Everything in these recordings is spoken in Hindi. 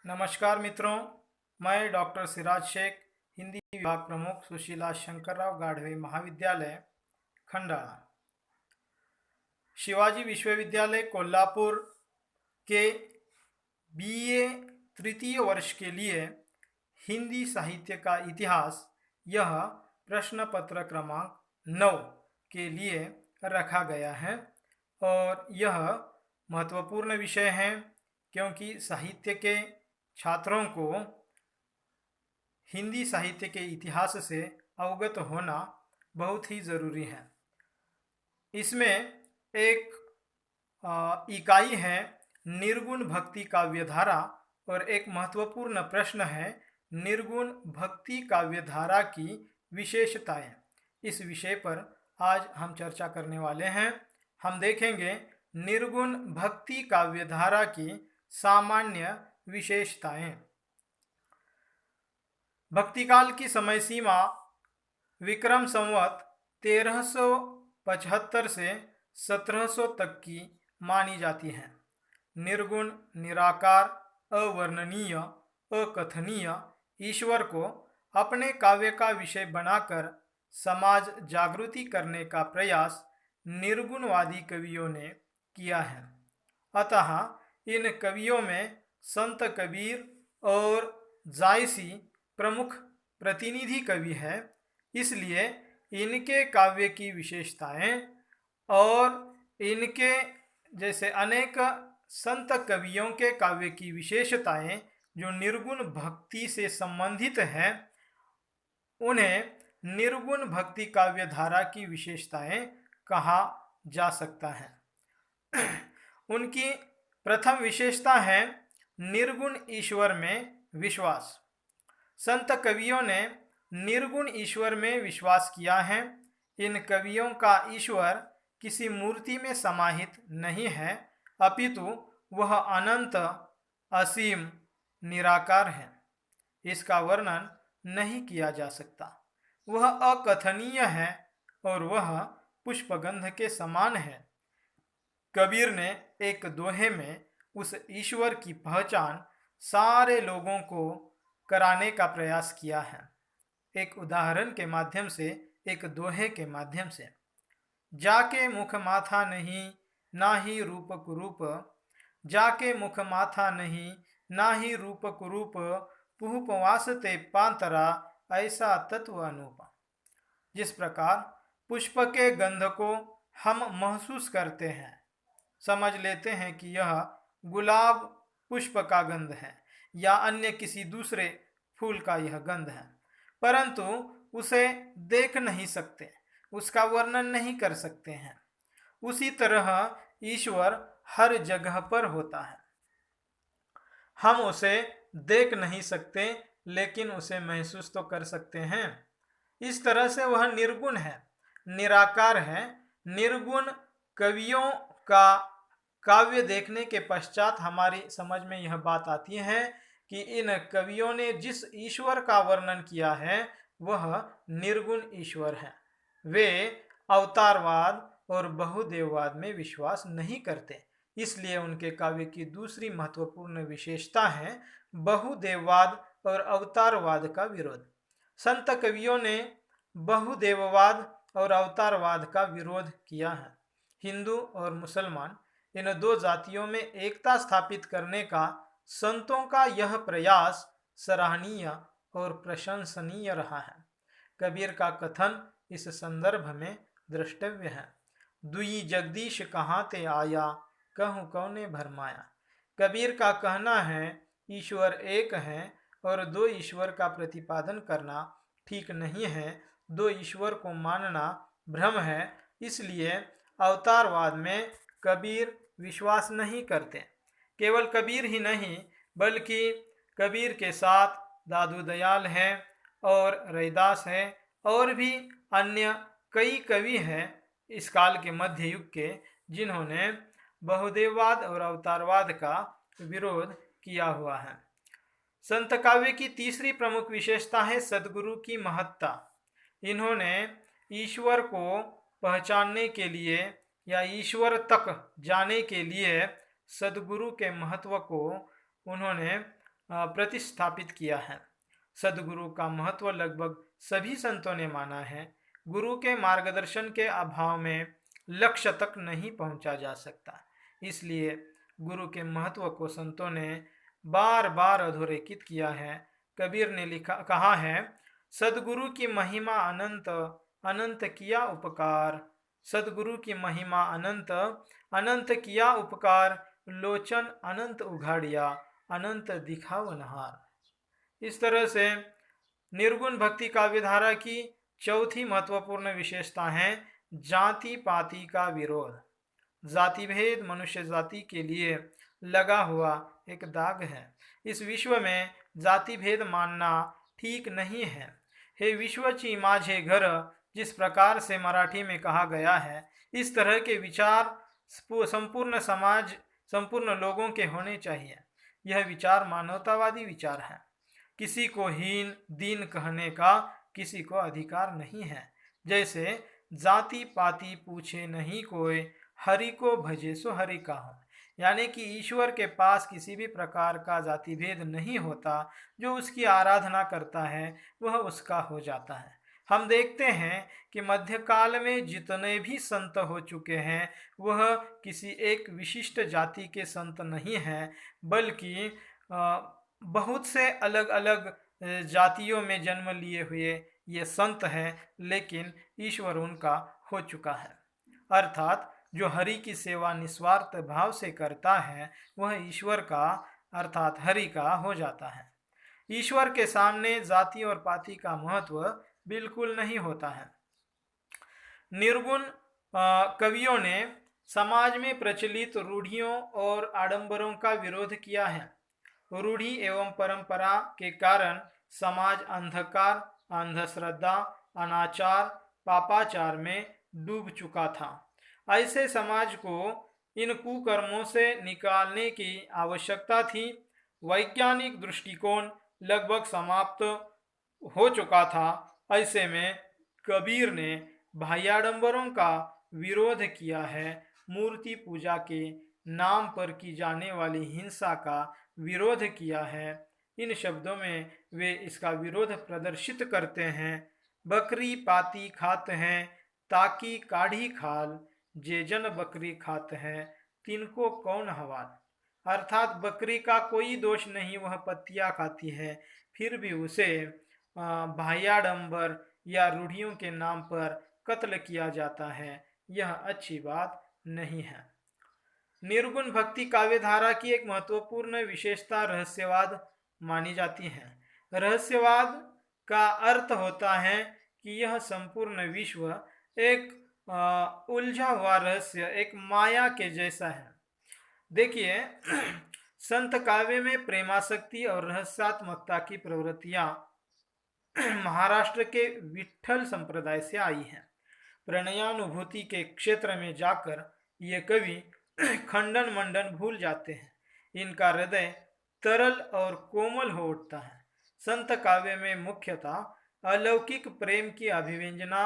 नमस्कार मित्रों, मैं डॉक्टर सिराज शेख, हिंदी विभाग प्रमुख सुशीला शंकरराव गाढ़वे महाविद्यालय खंडाला, शिवाजी विश्वविद्यालय कोल्हापुर के बीए तृतीय वर्ष के लिए हिंदी साहित्य का इतिहास यह प्रश्न पत्र क्रमांक 9 के लिए रखा गया है और यह महत्वपूर्ण विषय है क्योंकि साहित्य के छात्रों को हिंदी साहित्य के इतिहास से अवगत होना बहुत ही ज़रूरी है। इसमें एक इकाई है निर्गुण भक्ति काव्यधारा और एक महत्वपूर्ण प्रश्न है निर्गुण भक्ति काव्यधारा की विशेषताएं। इस विषय पर आज हम चर्चा करने वाले हैं। हम देखेंगे निर्गुण भक्ति काव्यधारा की सामान्य विशेषताएं। भक्तिकाल की समय सीमा विक्रम संवत 1375 से 1700 तक की मानी जाती है। निर्गुण, निराकार, अवर्णनीय, अकथनीय ईश्वर को अपने काव्य का विषय बनाकर समाज जागृति करने का प्रयास निर्गुणवादी कवियों ने किया है। अतः इन कवियों में संत कबीर और जायसी प्रमुख प्रतिनिधि कवि है। इसलिए इनके काव्य की विशेषताएं और इनके जैसे अनेक संत कवियों के काव्य की विशेषताएं जो निर्गुण भक्ति से संबंधित हैं, उन्हें निर्गुण भक्ति काव्यधारा की विशेषताएं कहा जा सकता है। उनकी प्रथम विशेषता है निर्गुण ईश्वर में विश्वास। संत कवियों ने निर्गुण ईश्वर में विश्वास किया है। इन कवियों का ईश्वर किसी मूर्ति में समाहित नहीं है, अपितु वह अनंत, असीम, निराकार है। इसका वर्णन नहीं किया जा सकता। वह अकथनीय है और वह पुष्पगंध के समान है। कबीर ने एक दोहे में उस ईश्वर की पहचान सारे लोगों को कराने का प्रयास किया है। एक उदाहरण के माध्यम से, एक दोहे के माध्यम से। जाके मुख माथा नहीं, ना ही रूप कुरूप, जाके मुख माथा नहीं, ना ही रूप कुरूप, पुहुप वासते पांतरा, ऐसा तत्व अनूप। जिस प्रकार पुष्प के गंध को हम महसूस करते हैं, समझ लेते हैं कि यह गुलाब पुष्प का गंध है या अन्य किसी दूसरे फूल का यह गंध है, परंतु उसे देख नहीं सकते, उसका वर्णन नहीं कर सकते हैं। उसी तरह ईश्वर हर जगह पर होता है। हम उसे देख नहीं सकते लेकिन उसे महसूस तो कर सकते हैं। इस तरह से वह निर्गुण है, निराकार है। निर्गुण कवियों का काव्य देखने के पश्चात हमारी समझ में यह बात आती है कि इन कवियों ने जिस ईश्वर का वर्णन किया है वह निर्गुण ईश्वर है। वे अवतारवाद और बहुदेववाद में विश्वास नहीं करते। इसलिए उनके काव्य की दूसरी महत्वपूर्ण विशेषता है बहुदेववाद और अवतारवाद का विरोध। संत कवियों ने बहुदेववाद और अवतारवाद का विरोध किया है। हिंदू और मुसलमान इन दो जातियों में एकता स्थापित करने का संतों का यह प्रयास सराहनीय और प्रशंसनीय रहा है। कबीर का कथन इस संदर्भ में द्रष्टव्य है। दुई जगदीश कहाँ ते आया, कहूँ कौने भरमाया। कबीर का कहना है ईश्वर एक है और दो ईश्वर का प्रतिपादन करना ठीक नहीं है। दो ईश्वर को मानना भ्रम है। इसलिए अवतारवाद में कबीर विश्वास नहीं करते। केवल कबीर ही नहीं बल्कि कबीर के साथ दादू दयाल हैं और रैदास हैं और भी अन्य कई कवि हैं इस काल के मध्य युग के, जिन्होंने बहुदेववाद और अवतारवाद का विरोध किया हुआ है। संत काव्य की तीसरी प्रमुख विशेषता है सद्गुरु की महत्ता। इन्होंने ईश्वर को पहचानने के लिए या ईश्वर तक जाने के लिए सद्गुरु के महत्व को उन्होंने प्रतिस्थापित किया है। सदगुरु का महत्व लगभग सभी संतों ने माना है। गुरु के मार्गदर्शन के अभाव में लक्ष्य तक नहीं पहुंचा जा सकता। इसलिए गुरु के महत्व को संतों ने बार बार अधोरेखित किया है। कबीर ने कहा है, सदगुरु की महिमा अनंत, अनंत किया उपकार। सदगुरु की महिमा अनंत, अनंत किया उपकार। लोचन अनंत उघाड़िया, अनंत दिखावनहार। इस तरह से निर्गुण भक्ति काव्यधारा की चौथी महत्वपूर्ण विशेषता है जाति पाति का विरोध। जाति भेद मनुष्य जाति के लिए लगा हुआ एक दाग है। इस विश्व में जाति भेद मानना ठीक नहीं है। हे विश्वची माझे घर, जिस प्रकार से मराठी में कहा गया है, इस तरह के विचार संपूर्ण समाज, संपूर्ण लोगों के होने चाहिए। यह विचार मानवतावादी विचार है। किसी को हीन दीन कहने का किसी को अधिकार नहीं है। जैसे जाति पाति पूछे नहीं कोई, हरि को भजे सो हरि का हो। यानी कि ईश्वर के पास किसी भी प्रकार का जाति भेद नहीं होता। जो उसकी आराधना करता है वह उसका हो जाता है। हम देखते हैं कि मध्यकाल में जितने भी संत हो चुके हैं वह किसी एक विशिष्ट जाति के संत नहीं हैं, बल्कि बहुत से अलग अलग जातियों में जन्म लिए हुए ये संत हैं, लेकिन ईश्वर उनका हो चुका है। अर्थात जो हरि की सेवा निस्वार्थ भाव से करता है वह ईश्वर का अर्थात हरि का हो जाता है। ईश्वर के सामने जाति और पाति का महत्व बिल्कुल नहीं होता है। निर्गुण कवियों ने समाज में प्रचलित रूढ़ियों और आडंबरों का विरोध किया है। रूढ़ी एवं परंपरा के कारण समाज अंधकार, अंधश्रद्धा, अनाचार, पापाचार में डूब चुका था। ऐसे समाज को इन कुकर्मों से निकालने की आवश्यकता थी। वैज्ञानिक दृष्टिकोण लगभग समाप्त हो चुका था। ऐसे में कबीर ने बाह्याडंबरों का विरोध किया है। मूर्ति पूजा के नाम पर की जाने वाली हिंसा का विरोध किया है। इन शब्दों में वे इसका विरोध प्रदर्शित करते हैं। बकरी पाती खात हैं, ताकि काढ़ी खाल, जे जन बकरी खात हैं, तिनको कौन हवाल। अर्थात बकरी का कोई दोष नहीं, वह पत्तियां खाती है, फिर भी उसे बाह्याडंबर या रूढ़ियों के नाम पर कत्ल किया जाता है। यह अच्छी बात नहीं है। निर्गुण भक्ति काव्यधारा की एक महत्वपूर्ण विशेषता रहस्यवाद मानी जाती है। रहस्यवाद का अर्थ होता है कि यह संपूर्ण विश्व एक उलझा हुआ रहस्य, एक माया के जैसा है। देखिए, संत काव्य में प्रेमासक्ति और रहस्यात्मकता की प्रवृत्तियां महाराष्ट्र के विठ्ठल संप्रदाय से आई हैं। प्रणयानुभूति के क्षेत्र में जाकर ये कवि खंडन मंडन भूल जाते हैं। इनका हृदय तरल और कोमल हो उठता है। संत काव्य में मुख्यतः अलौकिक प्रेम की अभिव्यंजना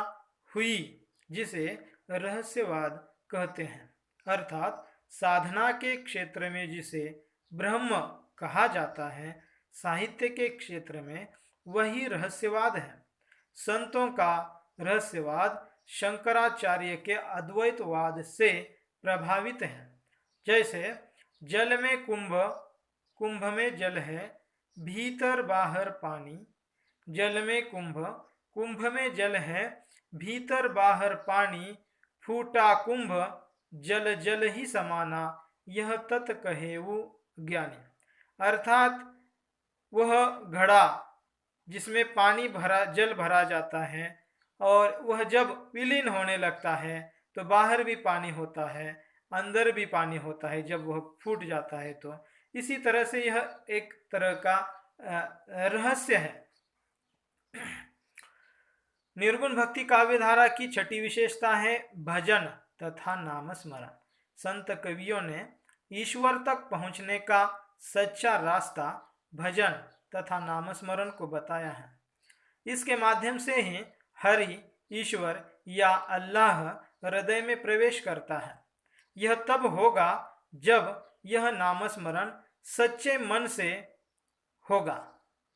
हुई, जिसे रहस्यवाद कहते हैं। अर्थात साधना के क्षेत्र में जिसे ब्रह्म कहा जाता है, साहित्य के क्षेत्र में वही रहस्यवाद है। संतों का रहस्यवाद शंकराचार्य के अद्वैतवाद से प्रभावित है। जैसे जल में कुंभ, कुंभ में जल है, भीतर बाहर पानी। जल में कुंभ, कुंभ में जल है, भीतर बाहर पानी। फूटा कुंभ, जल जल ही समाना, यह तत् कहे वो ज्ञानी। अर्थात वह घड़ा जिसमें पानी भरा, जल भरा जाता है, और वह जब विलीन होने लगता है तो बाहर भी पानी होता है, अंदर भी पानी होता है जब वह फूट जाता है। तो इसी तरह से यह एक तरह का रहस्य है। निर्गुण भक्ति काव्यधारा की छठी विशेषता है भजन तथा नाम स्मरण। संत कवियों ने ईश्वर तक पहुंचने का सच्चा रास्ता भजन तथा नाम स्मरण को बताया है। इसके माध्यम से ही हरि, ईश्वर या अल्लाह हृदय में प्रवेश करता है। यह तब होगा जब यह नामस्मरण सच्चे मन से होगा।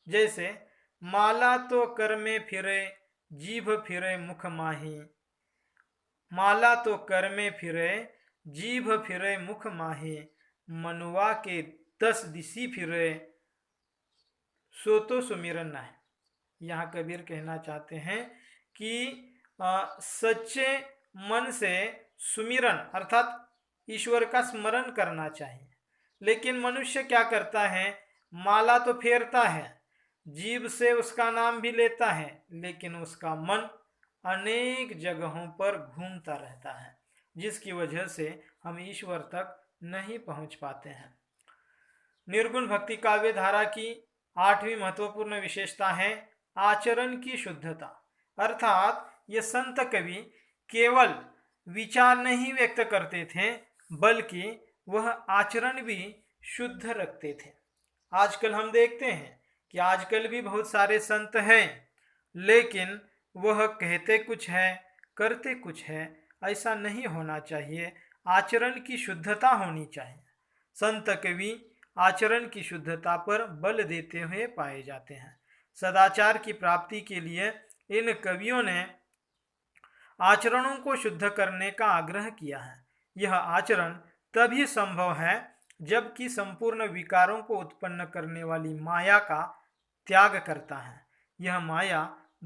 जैसे माला तो कर में फिरे, जीभ फिरे मुख माही। माला तो कर में फिरे, जीभ फिरे मुख माही। मनुआ के 10 दिशी फिरे, सो तो सुमिरन है। यहाँ कबीर कहना चाहते हैं कि सच्चे मन से सुमिरन अर्थात ईश्वर का स्मरण करना चाहिए। लेकिन मनुष्य क्या करता है, माला तो फेरता है, जीभ से उसका नाम भी लेता है, लेकिन उसका मन अनेक जगहों पर घूमता रहता है, जिसकी वजह से हम ईश्वर तक नहीं पहुंच पाते हैं। निर्गुण भक्ति काव्य धारा की 8वीं महत्वपूर्ण विशेषता है आचरण की शुद्धता। अर्थात ये संत कवि केवल विचार नहीं व्यक्त करते थे, बल्कि वह आचरण भी शुद्ध रखते थे। आजकल हम देखते हैं कि आजकल भी बहुत सारे संत हैं, लेकिन वह कहते कुछ है, करते कुछ है। ऐसा नहीं होना चाहिए। आचरण की शुद्धता होनी चाहिए। संत कवि आचरण की शुद्धता पर बल देते हुए पाए जाते हैं। सदाचार की प्राप्ति के लिए इन कवियों ने आचरणों को शुद्ध करने का आग्रह किया है। यह आचरण तभी संभव है जबकि संपूर्ण विकारों को उत्पन्न करने वाली माया का त्याग करता है। यह माया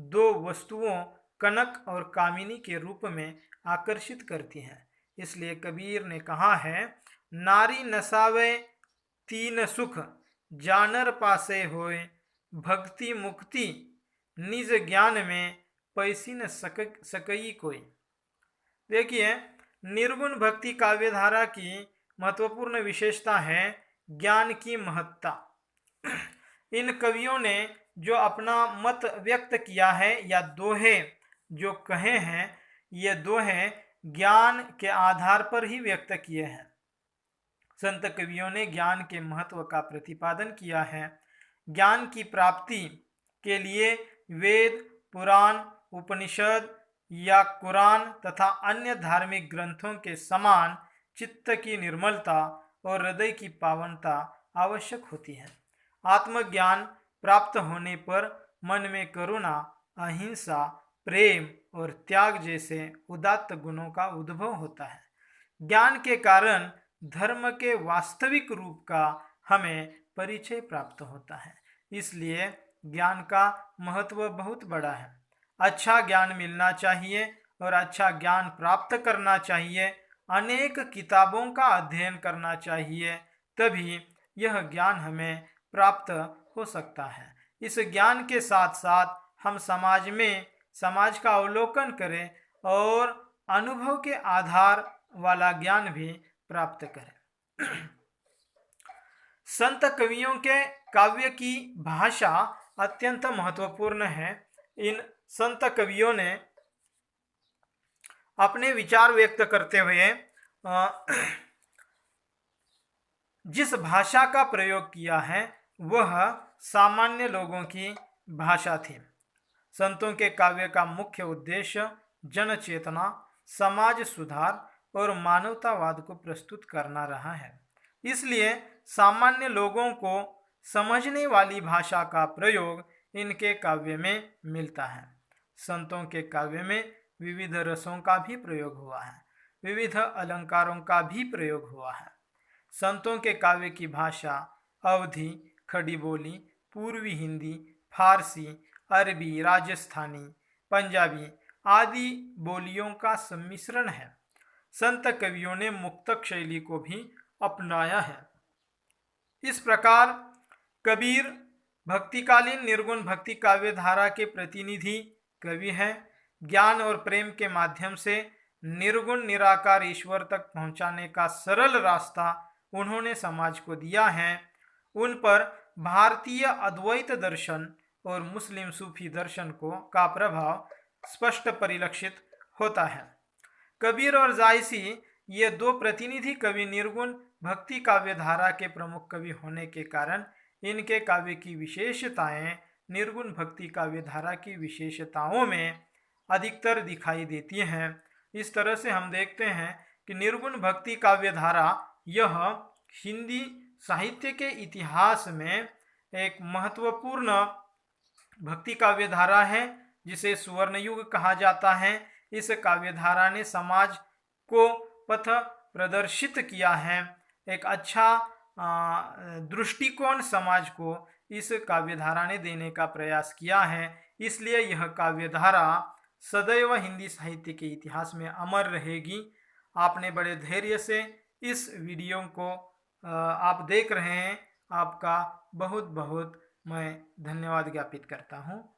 2 वस्तुओं कनक और कामिनी के रूप में आकर्षित करती है। इसलिए कबीर ने कहा है, नारी नसावे 3 सुख, जानर पासे होए, भक्ति मुक्ति निज ज्ञान में, पैसी न सकई कोई। देखिए, निर्गुण भक्ति काव्यधारा की महत्वपूर्ण विशेषता है ज्ञान की महत्ता। इन कवियों ने जो अपना मत व्यक्त किया है या दोहे जो कहे हैं, ये दोहे ज्ञान के आधार पर ही व्यक्त किए हैं। संत कवियों ने ज्ञान के महत्व का प्रतिपादन किया है। ज्ञान की प्राप्ति के लिए वेद, पुराण, उपनिषद या कुरान तथा अन्य धार्मिक ग्रंथों के समान चित्त की निर्मलता और हृदय की पावनता आवश्यक होती है। आत्मज्ञान प्राप्त होने पर मन में करुणा, अहिंसा, प्रेम और त्याग जैसे उदात्त गुणों का उद्भव होता है। ज्ञान के कारण धर्म के वास्तविक रूप का हमें परिचय प्राप्त होता है। इसलिए ज्ञान का महत्व बहुत बड़ा है। अच्छा ज्ञान मिलना चाहिए और अच्छा ज्ञान प्राप्त करना चाहिए। अनेक किताबों का अध्ययन करना चाहिए, तभी यह ज्ञान हमें प्राप्त हो सकता है। इस ज्ञान के साथ साथ हम समाज का अवलोकन करें और अनुभव के आधार वाला ज्ञान भी प्राप्त करें। संत कवियों के काव्य की भाषा अत्यंत महत्वपूर्ण है। इन संत कवियों ने अपने विचार व्यक्त करते हुए जिस भाषा का प्रयोग किया है वह सामान्य लोगों की भाषा थी। संतों के काव्य का मुख्य उद्देश्य जन चेतना, समाज सुधार और मानवतावाद को प्रस्तुत करना रहा है। इसलिए सामान्य लोगों को समझने वाली भाषा का प्रयोग इनके काव्य में मिलता है। संतों के काव्य में विविध रसों का भी प्रयोग हुआ है, विविध अलंकारों का भी प्रयोग हुआ है। संतों के काव्य की भाषा अवधी, खड़ी बोली, पूर्वी हिंदी, फारसी, अरबी, राजस्थानी, पंजाबी आदि बोलियों का सम्मिश्रण है। संत कवियों ने मुक्तक शैली को भी अपनाया है। इस प्रकार कबीर भक्तिकालीन निर्गुण भक्ति काव्य धारा के प्रतिनिधि कवि हैं। ज्ञान और प्रेम के माध्यम से निर्गुण निराकार ईश्वर तक पहुंचाने का सरल रास्ता उन्होंने समाज को दिया है। उन पर भारतीय अद्वैत दर्शन और मुस्लिम सूफी दर्शन का प्रभाव स्पष्ट परिलक्षित होता है। कबीर और जायसी ये 2 प्रतिनिधि कवि निर्गुण भक्ति काव्य धारा के प्रमुख कवि होने के कारण इनके काव्य की विशेषताएं निर्गुण भक्ति काव्य धारा की विशेषताओं में अधिकतर दिखाई देती हैं। इस तरह से हम देखते हैं कि निर्गुण भक्ति काव्य धारा यह हिंदी साहित्य के इतिहास में एक महत्वपूर्ण भक्ति काव्य धारा है जिसे सुवर्ण युग कहा जाता है। इस काव्य धारा ने समाज को पथ प्रदर्शित किया है। एक अच्छा दृष्टिकोण समाज को इस काव्य धारा ने देने का प्रयास किया है। इसलिए यह काव्य धारा सदैव हिंदी साहित्य के इतिहास में अमर रहेगी। आपने बड़े धैर्य से इस वीडियो को आप देख रहे हैं। आपका बहुत बहुत मैं धन्यवाद ज्ञापित करता हूँ।